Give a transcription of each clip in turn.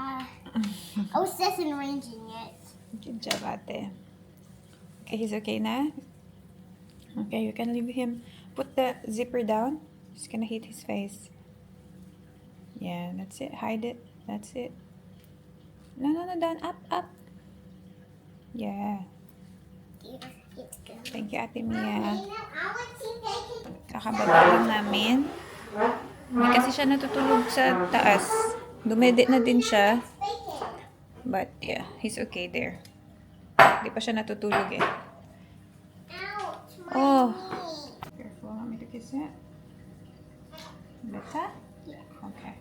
I was just arranging it. Good job, ate. Okay, he's okay na? Okay, you can leave him. Put the zipper down. It's gonna hit his face. Yeah, that's it. Hide it. That's it. No, down. Up. Yeah. Thank you, Ate Mia. Kakababa lang namin. Hindi kasi siya natutulog sa taas. Dumede na din siya. But, yeah, he's okay there. Hindi pa siya natutulog eh. Oh. Careful, want me to kiss it? Better? Okay.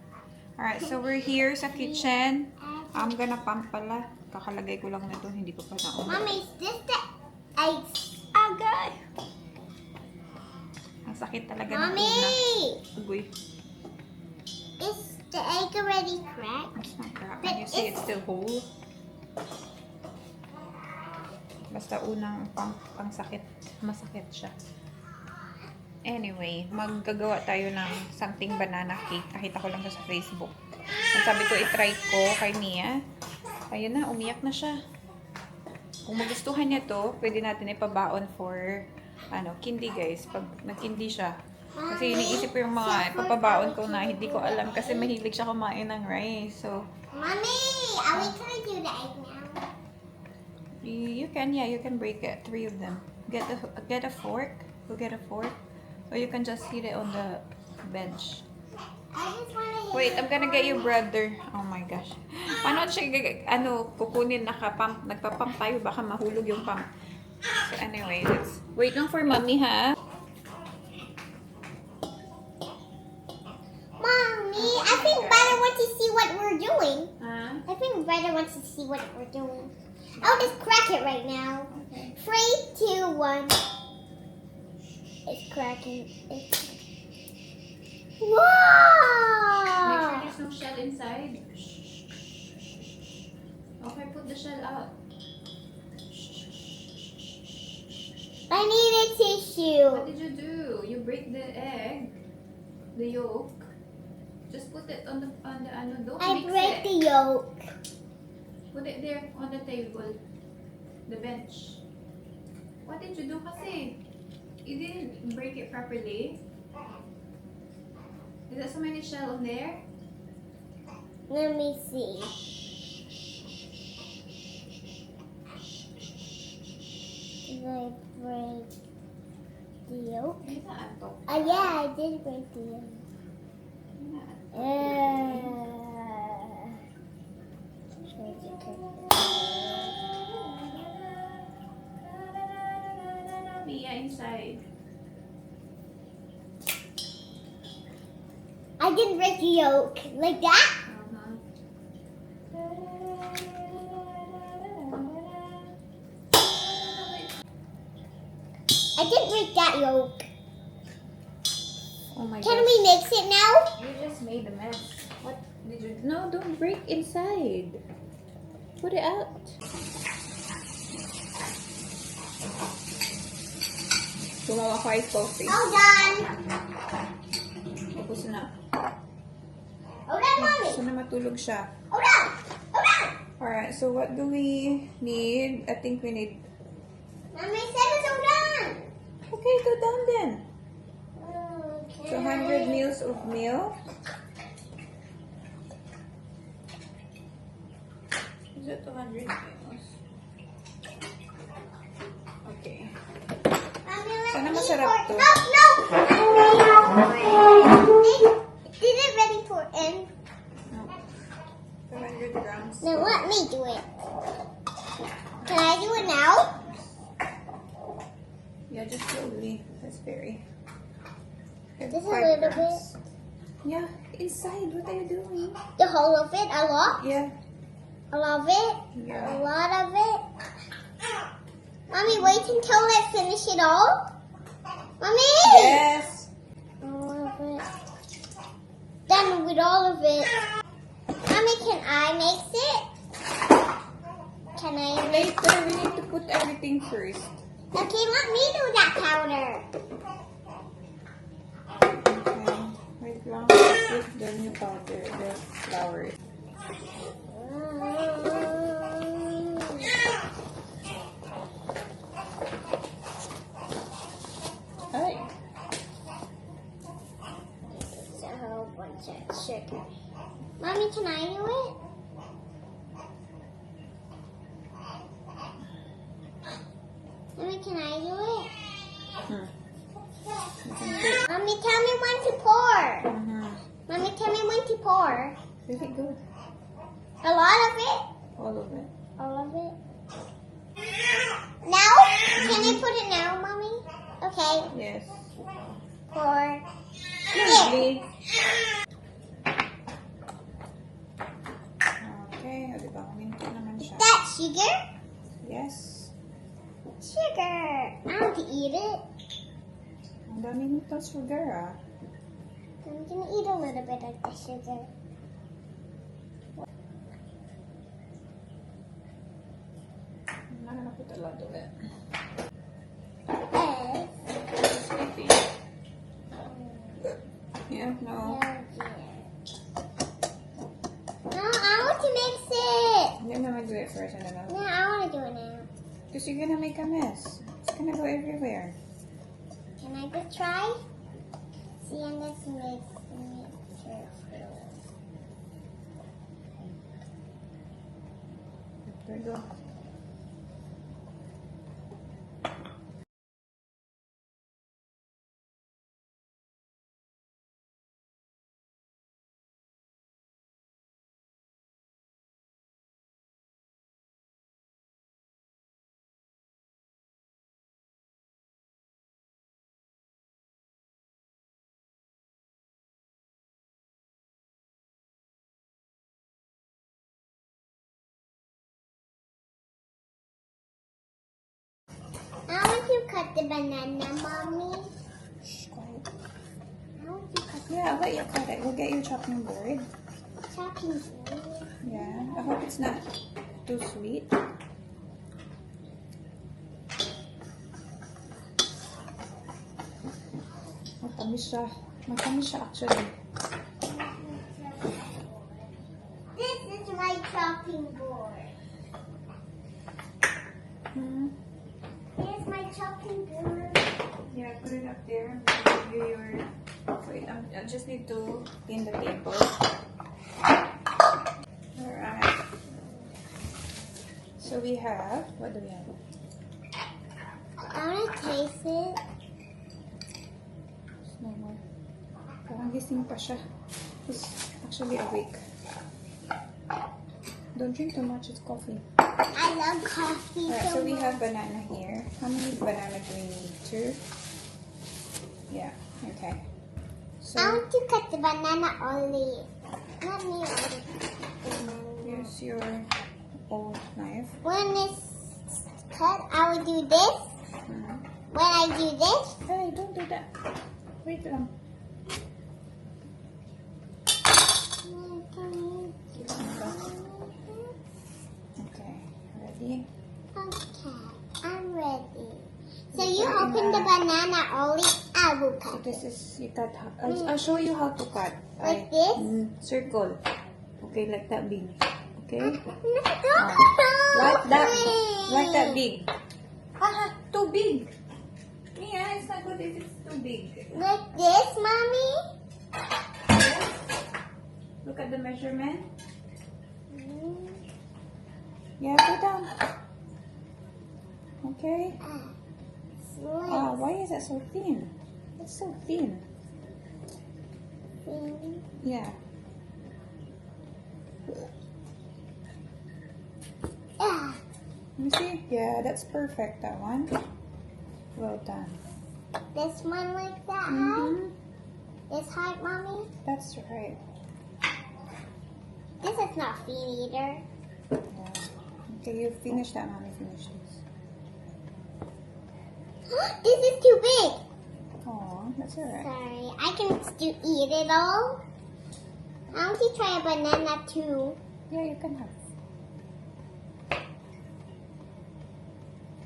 Alright, so we're here sa kitchen. I'm gonna pump pala. Kakalagay ko lang na ito. Hindi ko pa naon. Mommy, is this the eggs? Agay! Ang sakit talaga ng Mommy! una. Ugoy. Is the egg already cracked? It's not cracked. Can you see it's still whole? Basta unang pang sakit. Masakit siya. Anyway, maggagawa tayo ng something banana cake. Nakita ko lang sa Facebook. Ang sabi ko, itry ko kay Mia. Ayun na, umiyak na siya. Kung magustuhan niya to, pwede natin ipabaon for kindi guys. Pag nagkindi siya. Kasi iniisip ko yung mga ipapabaon ko na hindi ko alam kasi mahilig siya kumain ng rice. So, Mommy, are we trying to do the egg now? you can break it. 3 of them. Get a fork. Go get a fork. Or you can just hit it on the bench. I just want to Wait, I'm gonna get you brother. Oh my gosh. Paano siya kukunin nagpa-pump tayo baka mahulog yung pump. So anyway, let's wait lang for mommy ha. Mommy, I think Brother wants to see what we're doing. Huh? I think Brother wants to see what we're doing. I'll just crack it right now. 3, 2, 1. It's cracking. Wow! Make sure there's no shell inside. Okay, put the shell out. I need a tissue. What did you do? You break the egg, the yolk. Just put it on the don't I mix break it. the yolk. Put it there on the table, the bench. What did you do kasi? You didn't break it properly. Is there so many shell on there? Let me see. Did I break the yolk? Yeah, I did break the yolk. Mia inside. I didn't break the yolk. Like that? I didn't break that yolk. Oh my Can gosh. we mix it now? You just made a mess. What did you? No, don't break inside. Put it out. Gumawa ko ice coffee. All done. Tapos na. All done, Mommy. So na matulog siya. All done. All done. Alright, so what do we need? I think we need... Mommy said it's all done. Okay, go down then. Okay. 200 mils of milk. Is it 200 mils? Okay. Mommy, let Sana me masarap pour- to. No. Did it ready pour in? No. 200 grams. Then let me do it. Can I do it now? Yeah, just slowly. That's very... Just a 5 little grams. Yeah, inside. What are you doing? The whole of it? A lot? Yeah. A lot of it? Yeah. A lot of it? Mommy, wait until I finish it all. Mommy! Yes. All of it. Then with all of it. Mommy, can I mix it? Can I? Later, we need to put everything first. Okay, let me do that powder. Okay. Wait lang. Put the new powder, the flour. Ay. It's a whole bunch of sugar. Mommy, can I do it? Mommy, can I do it? Hmm. Mommy, tell me when to pour. Mhm. Mommy, tell me when to pour. Really good. A lot of it? All of it. All of it? Now? Can I put it now, Mommy? Okay. Yes. Pour. Lovely. Okay, o diba? Kuminto naman siya. That sugar? Yes. Sugar. I want to eat it. Ang dami nito sugar ah. I'm gonna eat a little bit of the sugar. I'm not gonna put a lot of it. Yes. Sleepy. Yeah, no. Oh dear. No, I want to mix it. You're gonna do it first and then No, I want to do it now. because you're gonna make a mess. It's gonna go everywhere. Can I just try? See, and let's mix carefully. There you go. I want to cut the banana, Mommy. Shh, quiet. I want to cut Yeah, I'll let you cut it. We'll get your chopping board. the chopping board. Yeah, I hope it's not too sweet. Matamis siya. Matamis siya actually. This is my chopping board. Hmm. Here's my chopping board. Yeah, put it up there. I'll give you your... Wait, I just need to clean the table. Alright. So we have... What do we have? I want to taste it. No more. Parang gising pa siya. He's actually awake. Don't drink too much, it's coffee. I love coffee Alright, so so we much. have banana here. How many banana do we need? 2? Yeah, okay. So, I want to cut the banana only. Not me only. here's your old knife. When it's cut, I will do this. Mhm. When I do this, Hey, don't do that. Wait lang. Okay, ready? okay, I'm ready. So you open the banana only, I will So cut this it. is, you cut, I'll show you how to cut. Like this? Circle. Okay, like that big. Okay? Like Like that big. Haha, too big. Yeah, it's not good if it's too big. Like this, Mommy? Look at the measurement. Mm. Yeah, go down. Okay. Slice. Why is that so thin? It's so thin. Yeah. Ah, Let me see. Yeah, that's perfect, that one. Well done. this one like that high? Mm-hmm. This height, Mommy? That's right. This is not feed either. Yeah. Okay, you finish that, Mommy. Finish this. This is too big. Oh, that's alright. Sorry, I can still eat it all. I want to try a banana too. Yeah, you can have.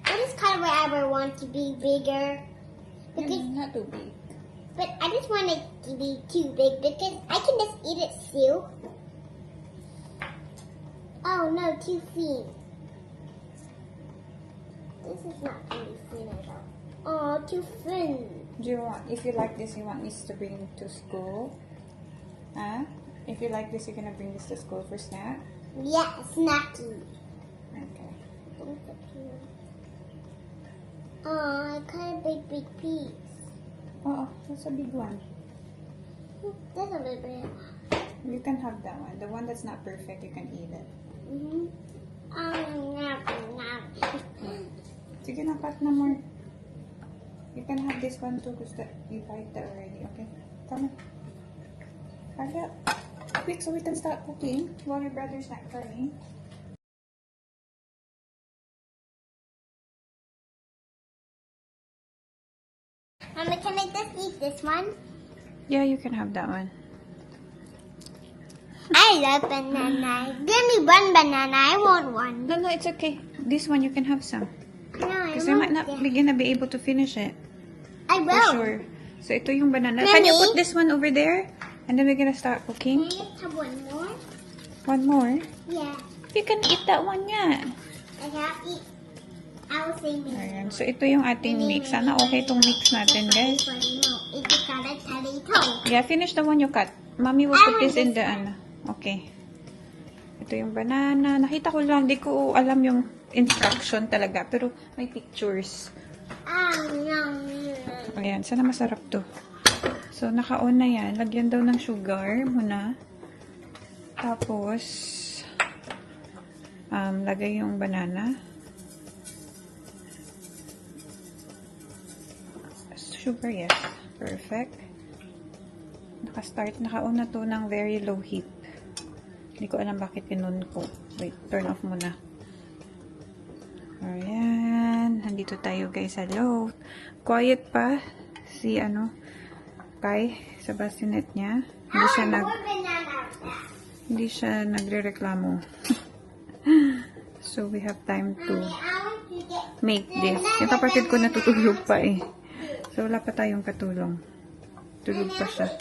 I just kind of ever want to be bigger. Because, Not too big. but I just want it to be too big because I can just eat it still. Oh no, too thin. This is not really thin at all. Oh, too thin. Do you want, if you like this, you want this to bring to school? Huh? If you like this, you're gonna bring this to school for snack? Yeah, snacky. Okay. Oh, I cut a big piece. Oh, that's a big one. That's a little bit. You can have that one. The one that's not perfect, you can eat it. Mm-hmm. Sige na, cut na more. You can have this one too because you liked that already. Okay? Come on. Hurry up. Quick so we can start cooking while your brother's not coming. Mommy, can I just eat this one? Yeah, you can have that one. I love banana. Give me one banana. I want one. No, it's okay. This one you can have some. No, I Because you might want not that. be able to finish it. I For will. sure. So ito yung banana. Can you Mommy? put this one over there? And then we're gonna start Can cooking. I just have one more? One more. Yeah. You can eat that one nga. I have eat. I will say me. Ayan. So ito yung ating mix. Sana okay itong mix natin, guys. It's got a potato. Yeah, finish the one you cut. Mommy will put this in the ano. Okay. Ito yung banana. Nakita ko lang, di ko alam yung instruction talaga. Pero may pictures. Ayan, sana masarap to. So, naka-on na yan. Lagyan daw ng sugar muna. Tapos, lagay yung banana. Sugar, yes. Perfect. Naka-start. Naka-on na to ng very low heat. Hindi ko alam bakit pinun ko. Wait, turn off muna. Ayan. Nandito tayo guys sa low. Quiet pa si Kai sa bassinet niya. Hindi siya nagrereklamo. So we have time to make this. Yung kapatid ko natutulog pa eh. So wala pa tayong katulong. Tulog pa siya.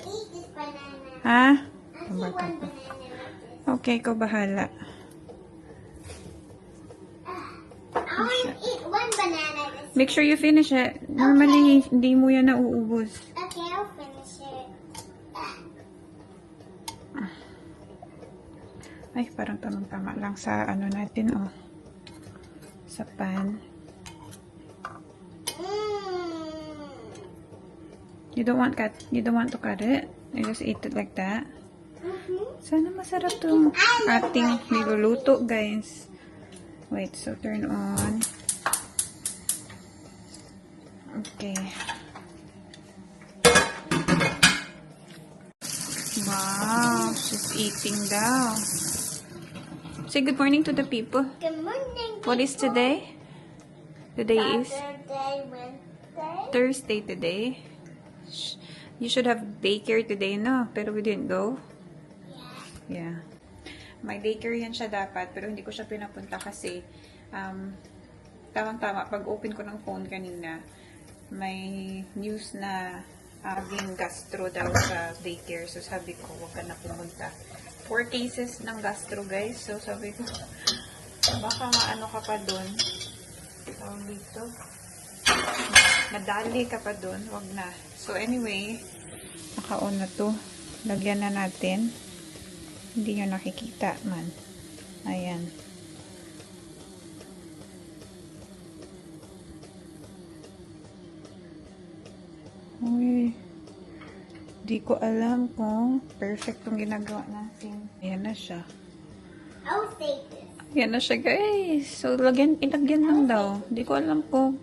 Ha? Pambata pa. Okay, ikaw bahala. I want to eat one banana. Make sure you finish it. Normally, hindi mo yan nauubos. Okay, I'll finish it. Ay, parang tamang-tama lang sa natin, oh. Sa pan. You don't want to cut it? You just eat it like that? Sana masarap tong ating niluluto, guys. Wait, so turn on. Okay. Wow, she's eating daw. Say good morning to the people. Good morning. What is today? Today is Saturday, Wednesday. Thursday today. You should have daycare today, no? Pero we didn't go. Yeah. May daycare yan siya dapat, pero hindi ko siya pinapunta kasi tamang-tama, pag open ko ng phone kanina, may news na having gastro daw sa daycare. So sabi ko, huwag ka na pumunta. 4 cases ng gastro, guys. So sabi ko, baka maano ka pa dun. Tawag dito. Madali ka pa dun. Huwag na. So anyway, naka-on na to. Lagyan na natin. Hindi nyo nakikita man. Ayan. Uy. Di ko alam kung perfect tong ginagawa natin. Ayan na siya. I'll save this. Ayan na siya, guys. So, ilagyan lang daw. Di ko alam kung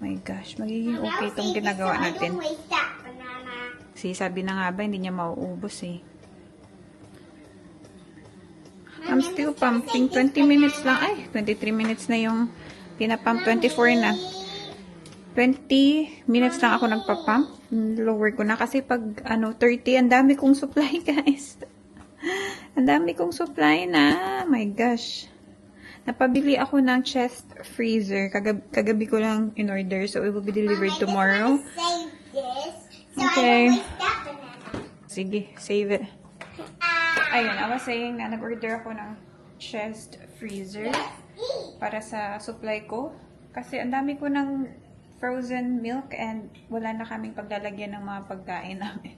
my gosh, magiging okay tong ginagawa natin. I don't waste that banana. Sabi na nga ba, hindi niya mauubos eh. I'm still pumping. 20 minutes lang. Ay, 23 minutes na yung pinapump. 24 na. 20 minutes lang ako nagpapump. Lower ko na kasi pag 30, ang dami kong supply, guys. Ang dami kong supply na. My gosh. Napabili ako ng chest freezer. Kagabi ko lang in order. So, it will be delivered tomorrow. Save this. So Okay. I don't waste that banana. Sige, save it. Ayun, I was saying na nag-order ako ng chest freezer para sa supply ko. Kasi ang dami ko ng frozen milk and wala na kaming paglalagyan ng mga pagkain namin.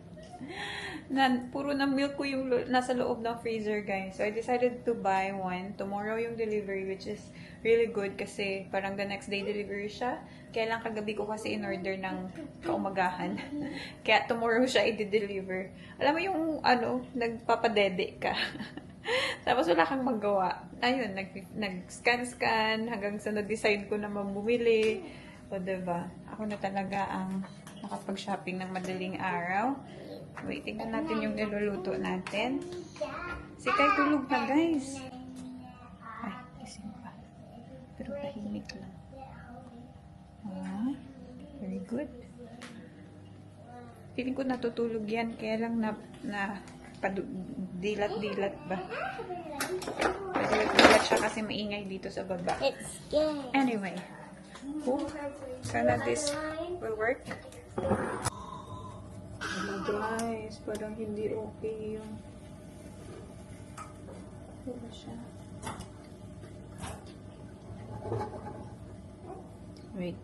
Puro na milk ko yung nasa loob ng freezer, guys. So, I decided to buy one. Tomorrow yung delivery, which is really good kasi parang the next day delivery siya. Kaya lang kagabi ko kasi in-order ng kaumagahan. Kaya tomorrow siya i-deliver. Alam mo yung, nagpapadede ka. Tapos wala kang magawa. Ayun, nag-scan-scan hanggang sa na-decide ko na bumili. O, diba? Ako na talaga ang nakapag-shopping ng madaling araw. Wait, tingnan natin yung niluluto natin. Si Kai tulog na, guys. Ay, gising pa. Pero tahimik lang. Ah, very good. Feeling ko natutulog yan, kaya lang dilat-dilat ba? Dilat siya kasi maingay dito sa baba. It's good. Anyway, hope sana this will work. Guys, parang hindi okay yung wala siya. Wait.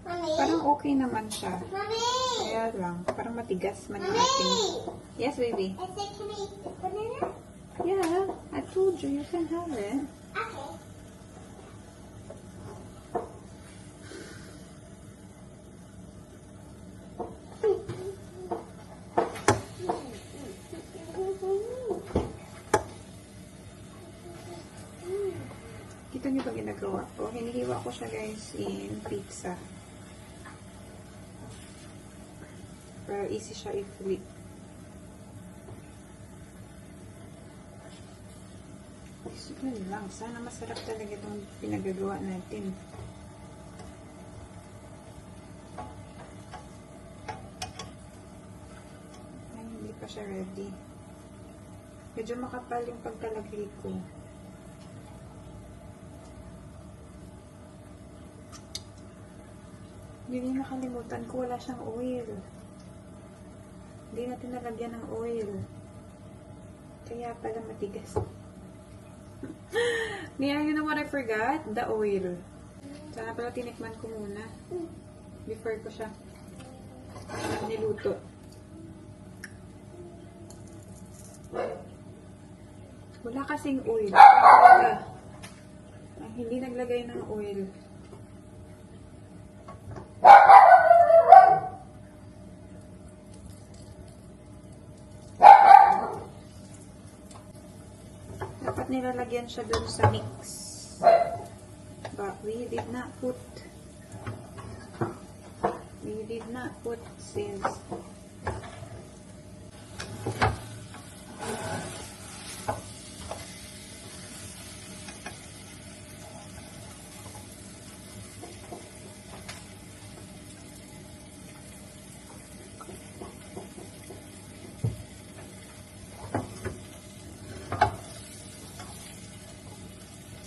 Mommy? Parang okay naman siya. Mommy? Kaya lang, parang matigas man yung Mommy? ating. Yes, baby. I said, can I eat the banana? Yeah, I told you can have it. Okay. Kita niyo ba ginagawa ko? Hinihiwa ko siya, guys, in pizza. Para easy siya i-flip. Yun lang. Sana masarap talaga itong pinagagawa natin. Ay, hindi pa siya ready. Medyo makapal yung pagkalagay ko. Hindi nakalimutan ko, wala siyang oil. Hindi natin nalagyan ng oil. Kaya pala matigas. Mia, you know what I forgot? The oil. Sana pala tinikman ko muna. Before ko siya niluto. Wala kasing oil. Ay, hindi naglagay ng oil. Dapat nilalagyan siya dun sa mix. But we did not put since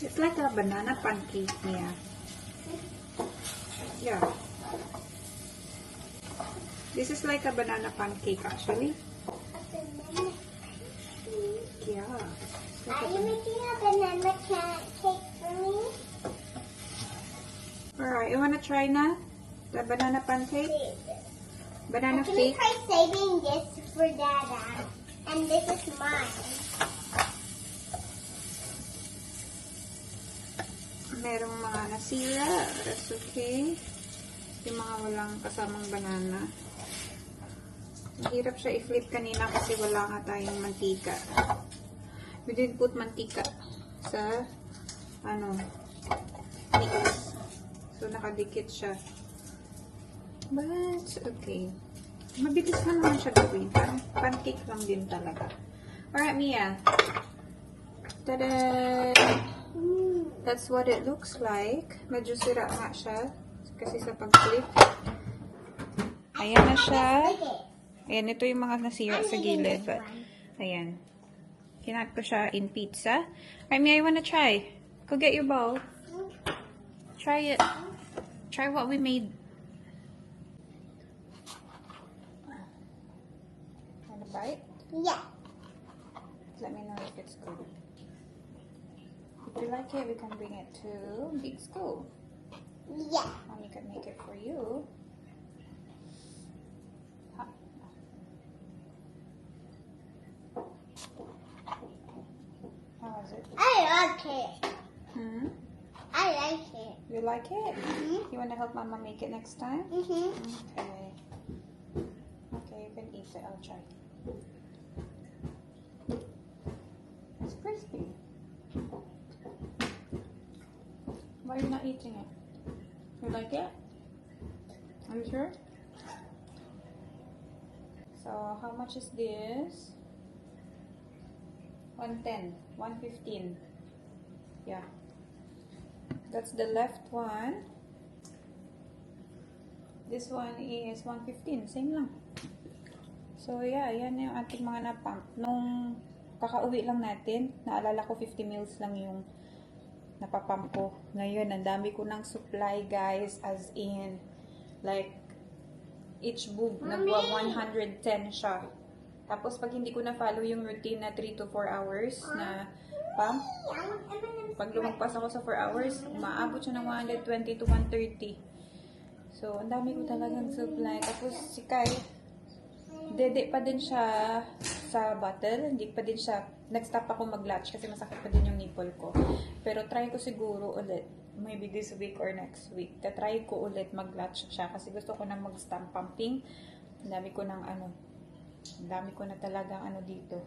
it's like a banana pancake, Mia. Yeah. This is like a banana pancake, actually. Yeah. Are you making a banana cake for me? Alright, you wanna try na? The banana pancake? Banana Can you cake? try saving this for Dada? And this is mine. Merong mga nasira. That's okay. Yung mga walang kasamang banana. Mahirap siya i-flip kanina kasi wala nga tayong mantika. We didn't put mantika sa mix. So, nakadikit siya. But, okay. Mabilis lang naman siya gawin. Parang pancake lang din talaga. Alright, Mia. Tada! That's what it looks like. Medyo sira nga siya. Kasi sa pag-flip. Ayan na siya. Ayan, ito yung mga nasira sa gilid. But, ayan. Kinat ko siya in pizza. Alright, Mia, you wanna try? Go get your bowl. Try it. Try what we made. Want a bite? Yeah. Let me know if it's good. you like it, we can bring it to big school. Yeah. Mommy can make it for you. Ha. How is it? I like it. Hmm? I like it. You like it? Mhm. You want to help Mama make it next time? Mhm. Okay. Okay, you can eat it. I'll try. It's crispy. Why are you not eating it? You like it? Are you sure? So, how much is this? 110, 115. Yeah. That's the left one. This one is 115. Same lang. So, yeah. Yan yung ating mga napump. Nung kakauwi lang natin, naalala ko 50 mils lang yung napapump ko. Ngayon, ang dami ko ng supply, guys. As in, like, each boob, nagwa 110 siya. Tapos, pag hindi ko na-follow yung routine na 3 to 4 hours na pump, pag lumagpas ako sa 4 hours, umaabot siya ng 120 to 130. So, ang dami ko talagang supply. Tapos, si Kai, dede pa din siya sa bottle. Hindi pa din siya, nag-stop ako mag-latch kasi masakit pa din yung nipple ko. Pero try ko siguro ulit. Maybe this week or next week. Try ko ulit mag-latch siya kasi gusto ko na mag-stamp pumping. Ang dami ko ng ang dami ko na talagang dito.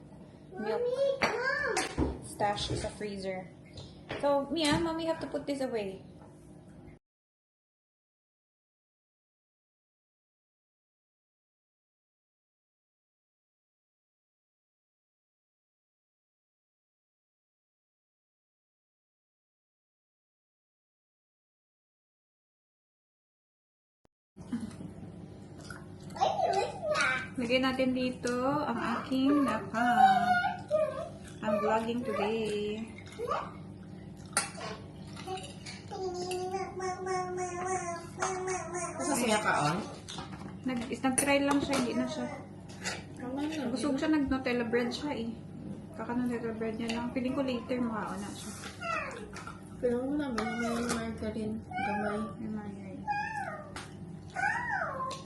Milk stash sa freezer. So, Mia, Mommy have to put this away. Lagay natin dito ang aking napam. I'm vlogging today. Masasaya ka on? Nag-try lang siya, hindi na siya. Busog siya, nag-Nutella bread siya eh. Kaka-Nutella bread niya lang. Feeling ko later makaon na siya. Pero wala mo, may margarine. Gamay. May margarine.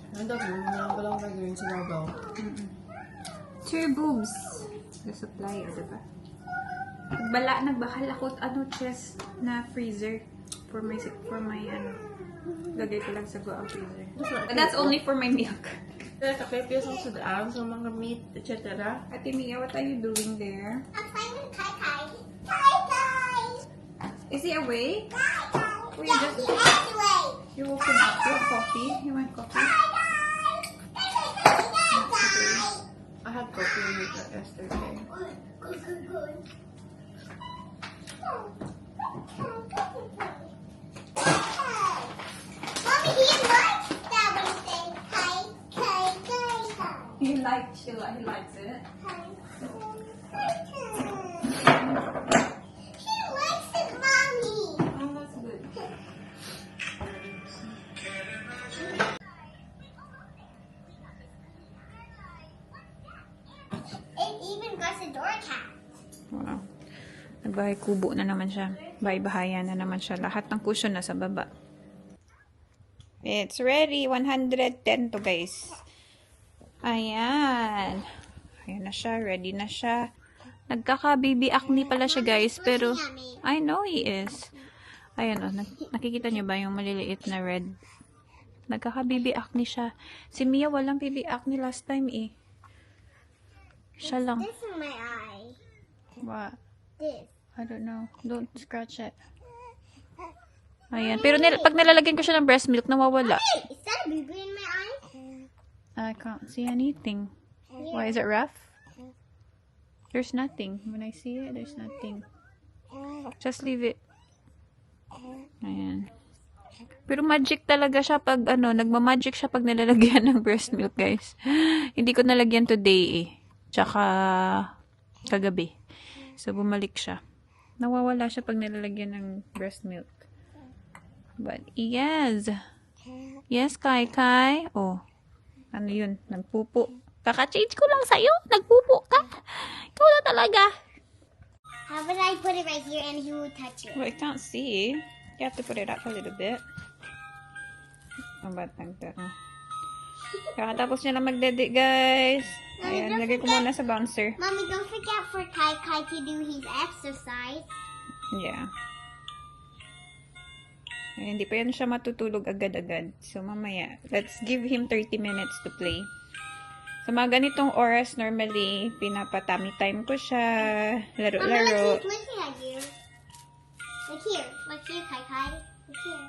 Nandang mo, mga balang margarine sa babaw. Two boobs. The supply, diba? Nagbakal ako chest na freezer for my lagay ko lang sa go freezer. But that's only for my milk. Kaya kakipiyas ang sudaan sa mga meat, etc. Ate Mia, what are you doing there? I'm playing with Kai Kai. Kai Kai. Is he awake? Kai Kai. Or you Yeah, just he has to wait. you woke him up? You want coffee? You want coffee? I had coffee with her yesterday. Mommy, he likes that when you say Kai Kai Kai Kai. He likes it. He likes it, Mommy. Oh, that's good. It even got a door cat. Wow. Nagbahay kubo na naman siya. Bahay-bahayan na naman siya. Lahat ng cushion na sa baba. It's ready. 110 to, guys. Ayan. Ayan na siya. Ready na siya. Nagkaka-baby acne pala siya, guys. Pero, I know he is. Ayan, oh. Nakikita niyo ba yung maliliit na red? Nagkaka-baby acne siya. Si Mia walang baby acne last time, eh. Siya lang. This is my eye. What? This. I don't know. Don't scratch it. Ayan. Pero pag nilalagyan ko siya ng breast milk, nawawala. Hey, is that a baby in my eye? I can't see anything. Why, is it rough? There's nothing. When I see it, there's nothing. Just leave it. Ayan. Pero magic talaga siya pag nagma-magic siya pag nilalagyan ng breast milk, guys. Hindi ko nalagyan today eh. Tsaka kagabi. So, bumalik siya. Nawawala siya pag nilalagyan ng breast milk. But, yes. Yes, Kai Kai. Oh. Ano yun? Nagpupo. Kaka-change ko lang sa'yo. Nagpupo ka. Ikaw na talaga. How about I put it right here and he will touch it? Well, I can't see. You have to put it up a little bit. Ang batang to. Kakatapos niya lang magdede, guys. Ayan, lagay ko muna sa bouncer. Mommy, don't forget for Kai Kai to do his exercise. Yeah. Ayan, hindi pa yan siya matutulog agad-agad. So, mamaya, let's give him 30 minutes to play. Sa mga ganitong oras, normally, pinapatami time ko siya. Mama, Laro-laro. look, he's looking at you. Look here. Look here, Kai Kai. Look here.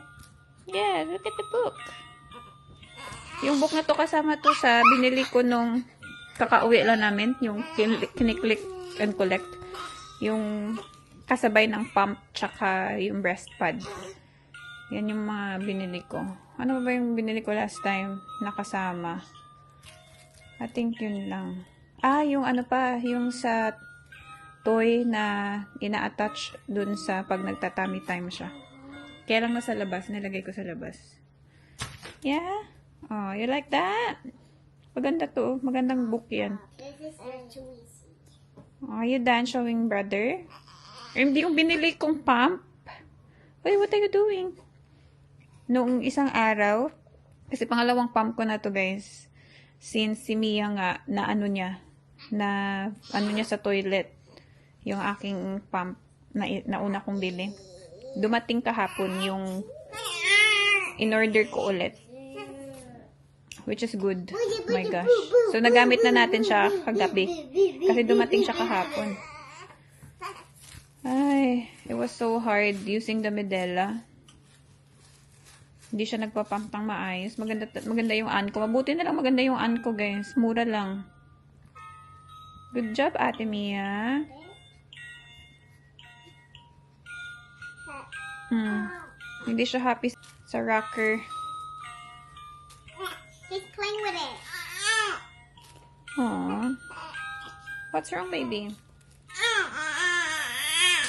Yeah, look at the book. Yung book na to kasama to sa binili ko nung kakauwi lang namin. Yung kiniklik and collect. Yung kasabay ng pump tsaka yung breast pad. Yan yung mga binili ko. Ano ba yung binili ko last time na kasama? I think yun lang. Ah, yung ano pa, yung sa toy na ina-attach dun sa pag nagtatami time siya. Kaya lang nasa labas, nilagay ko sa labas. Yeah? Oh, you like that? Maganda to. Magandang book yan. This is for Chewy. Oh, are you done showing, brother? Hindi yung binili kong pump. Wait, what are you doing? Noong isang araw, kasi pangalawang pump ko na to, guys. Since si Mia nga, na ano niya sa toilet. Yung aking pump na una kong bili. Dumating kahapon yung in-order ko ulit. Which is good. Oh my gosh. So, nagamit na natin siya kagabi. Kasi dumating siya kahapon. Ay, it was so hard using the Medela. Hindi siya nagpapampang maayos. Maganda yung Anko. Mabuti na lang maganda yung Anko, guys. Mura lang. Good job, Ate Mia. Hindi siya happy sa rocker. He's playing with it. Aww. What's wrong, baby?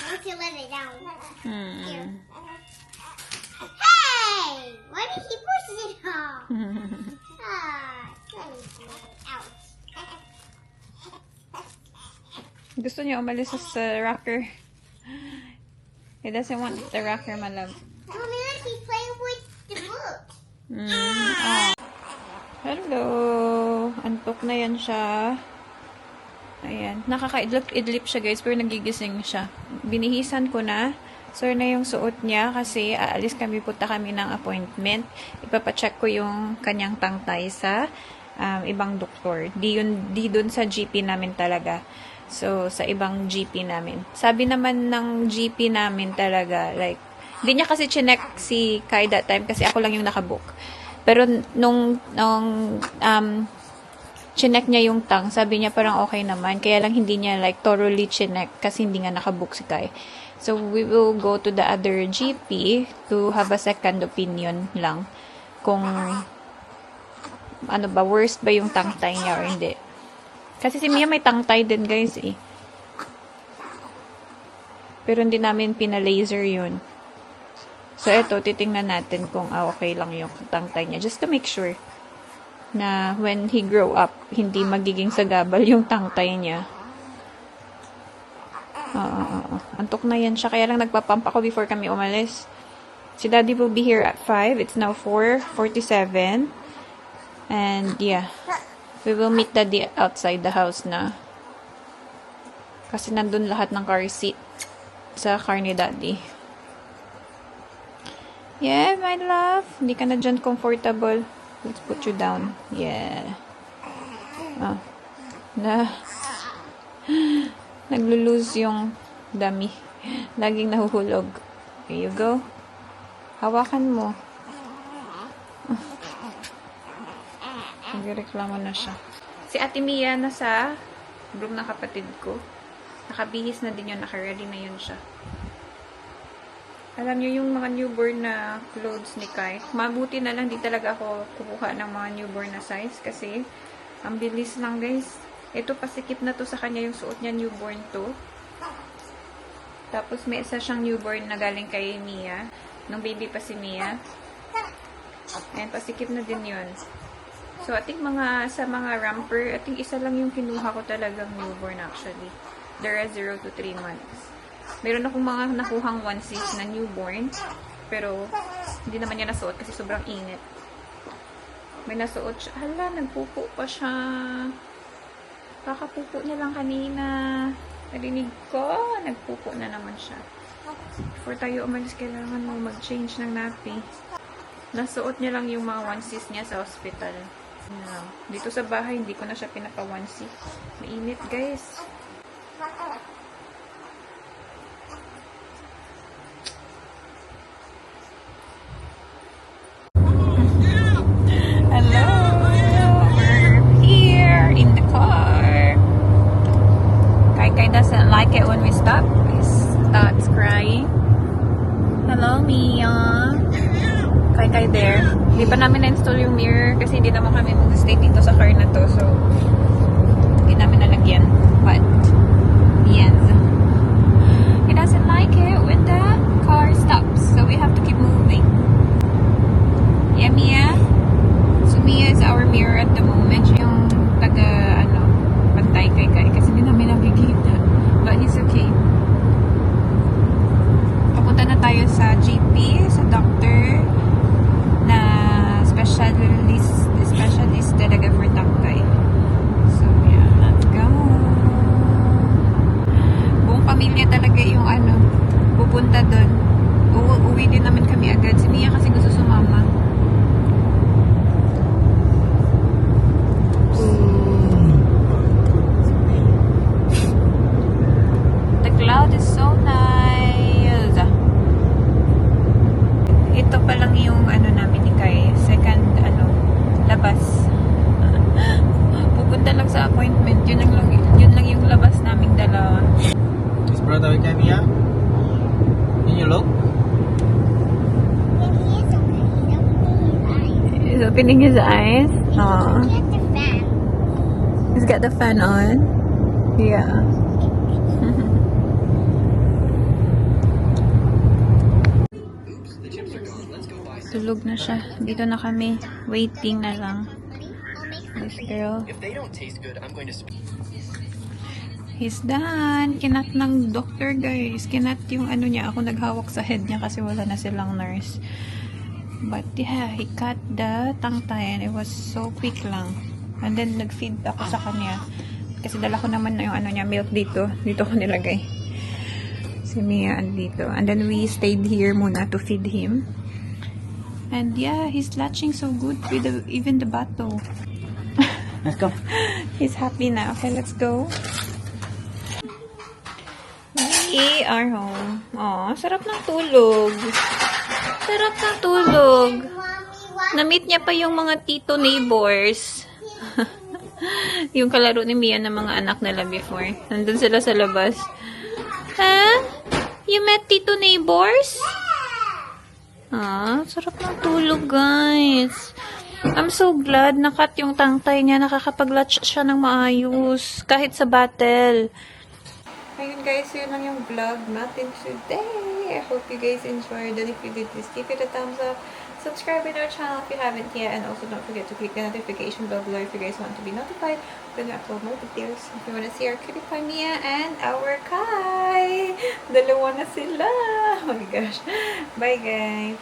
Once you let it down. Here. Hmm. Hey! Why did he push it off? Let me see. Ouch. Gusto niya umalis sa rocker. He doesn't want the rocker, my love. Mommy, look, he's playing with the book. Oh. Hello. Antok na yan siya. Ayan. Nakaka-idlip siya, guys, pero nagigising siya. Binihisan ko na. Sir na yung suot niya kasi aalis kami, punta kami ng appointment. Ipapacheck ko yung kanyang tangtay sa ibang doktor. Di dun sa GP namin talaga. So, sa ibang GP namin. Sabi naman ng GP namin talaga, like, di niya kasi chinek si Kai that time kasi ako lang yung nakabook. Pero nung chinek niya yung tang, sabi niya parang okay naman. Kaya lang hindi niya like thoroughly chinek kasi hindi nga nakabook si Kai. So, we will go to the other GP to have a second opinion lang. Kung ano ba, worst ba yung tangtay niya or hindi. Kasi si Mia may tangtay din, guys, eh. Pero hindi namin pina-laser yun. So, eto, titingnan natin kung okay lang yung tangtay niya. Just to make sure na when he grow up, hindi magiging sagabal yung tangtay niya. Antok na yan siya. Kaya lang nagpapump ako before kami umalis. Si Daddy will be here at 5. It's now 4:47. And, yeah. We will meet Daddy outside the house na. Kasi nandun lahat ng car seat sa car ni Daddy. Yeah, my love. Hindi ka na dyan comfortable. Let's put you down. Yeah. Naglulose yung dummy. Laging nahuhulog. Here you go. Hawakan mo. Nagreklamo na siya. Si Ate Mia nasa room ng kapatid ko. Nakabihis na din yun. Naka-ready na yun siya. Alam niyo yung mga newborn na clothes ni Kai. Mabuti na lang di talaga ako kukuha ng mga newborn na size kasi ang bilis lang, guys. Ito pasikip na to sa kanya yung suot niya newborn to. Tapos may isa siyang newborn na galing kay Mia. Nung baby pa si Mia. Ayan, pasikip na din yun. So, I think sa mga romper, I think isa lang yung kinuha ko talagang newborn actually. The rest 0 to 3 months. Meron akong mga nakuhang onesies na newborn. Pero, hindi naman niya nasuot kasi sobrang init. May nasuot siya. Hala, nagpupo pa siya. Kakapupo niya lang kanina. Narinig ko. Nagpupo na naman siya. Before tayo umalis, kailangan mo mag-change ng nappy. Nasuot niya lang yung mga onesies niya sa hospital. Dito sa bahay, hindi ko na siya pinaka-onesie. Mainit, guys. Hello! We're here in the car. Kai doesn't like it when we stop. He starts crying. Hello, Mia. Kai there. Hindi pa namin na-install yung mirror kasi hindi naman kami mag-stay dito sa car na to. So, hindi namin nalagyan. But, yes. He doesn't like it when the car stops. So, we have to keep moving. Yeah, Mia? So, Mia is our mirror at the moment. Siya yung pantay kay kasi hindi namin nakikita. But he's okay. Papunta na tayo sa GP, sa doctor, na specialist talaga for tangkay. So, yeah, let's go. Buong pamilya talaga yung pupunta doon. Uwi din naman kami agad. Si Mia kasi gusto sumama. The cloud is so nice. Ito pa lang yung namin ni Kai. Second, labas. Pupunta lang sa appointment. Yun lang yung labas naming dalawa. Is brother okay, Mia? Can you look? He's opening his eyes. Aww. Get the fan. He's got the fan on. Yeah. Tulog na siya. Dito na kami. Waiting na lang. This girl. If they don't taste good, I'm going to. He's done. Kinat ng doctor, guys. Kinat yung niya. Ako naghawak sa head niya kasi wala na silang nurse. But yeah, he cut the tangtay and it was so quick lang. And then nag-feed ako sa kanya. Kasi dala ko naman na yung niya, milk dito. Dito ko nilagay. Si Mia andito. And then we stayed here muna to feed him. And yeah, he's latching so good with even the bato. Let's go. He's happy now. Okay, let's go. We are home. Aw, sarap ng tulog. Sarap ng tulog. Na-meet niya pa yung mga tito neighbors. Yung kalaro ni Mia ng mga anak nila before. Nandun sila sa labas. Huh? You met tito neighbors? Sarap ng tulog, guys. I'm so glad nakat yung tangtay niya. Nakakapag-latch siya ng maayos. Kahit sa battle. Ayun, guys. Yun lang yung vlog natin today. I hope you guys enjoyed. And if you did, please give it a thumbs up. Subscribe to our channel if you haven't yet. And also don't forget to click the notification bell below if you guys want to be notified when we upload more videos. If you want to see our cutie pie Mia and our Kai. Dalawa na sila. Oh my gosh. Bye, guys.